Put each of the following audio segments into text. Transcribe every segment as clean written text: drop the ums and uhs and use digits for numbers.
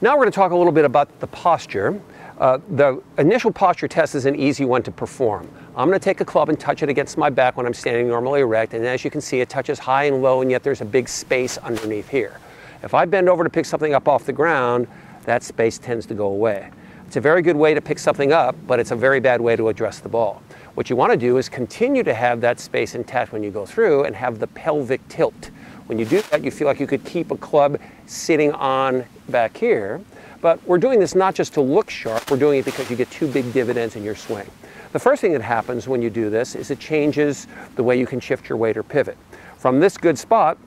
Now we're going to talk a little bit about the posture. The initial posture test is an easy one to perform. I'm going to take a club and touch it against my back when I'm standing normally erect, and as you can see, it touches high and low, and yet there's a big space underneath here. If I bend over to pick something up off the ground, that space tends to go away. It's a very good way to pick something up, but it's a very bad way to address the ball. What you want to do is continue to have that space intact when you go through and have the pelvic tilt. When you do that, you feel like you could keep a club sitting on back here. But we're doing this not just to look sharp, we're doing it because you get two big dividends in your swing. The first thing that happens when you do this is it changes the way you can shift your weight or pivot. From this good spot,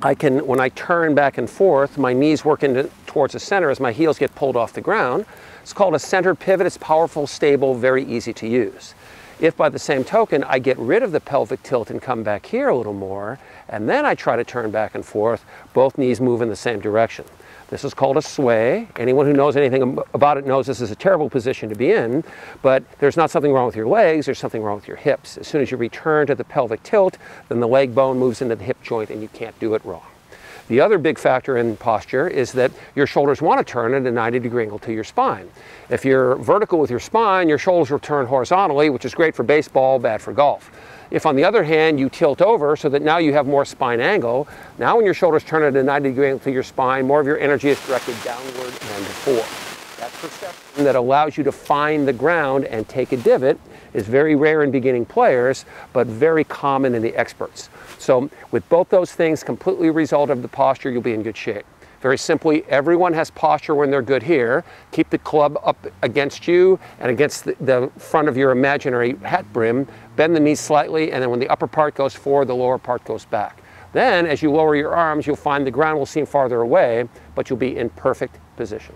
when I turn back and forth, my knees work towards the center as my heels get pulled off the ground. It's called a centered pivot. It's powerful, stable, very easy to use. If by the same token, I get rid of the pelvic tilt and come back here a little more, and then I try to turn back and forth, both knees move in the same direction. This is called a sway. Anyone who knows anything about it knows this is a terrible position to be in, but there's not something wrong with your legs, there's something wrong with your hips. As soon as you return to the pelvic tilt, then the leg bone moves into the hip joint and you can't do it wrong. The other big factor in posture is that your shoulders want to turn at a 90-degree angle to your spine. If you're vertical with your spine, your shoulders will turn horizontally, which is great for baseball, bad for golf. If on the other hand you tilt over so that now you have more spine angle, now when your shoulders turn at a 90-degree angle to your spine, more of your energy is directed downward than before. That perception that allows you to find the ground and take a divot is very rare in beginning players, but very common in the experts. So with both those things completely result of the posture, you'll be in good shape. Very simply, everyone has posture when they're good here. Keep the club up against you and against the front of your imaginary hat brim. Bend the knees slightly, and then when the upper part goes forward, the lower part goes back. Then, as you lower your arms, you'll find the ground will seem farther away, but you'll be in perfect position.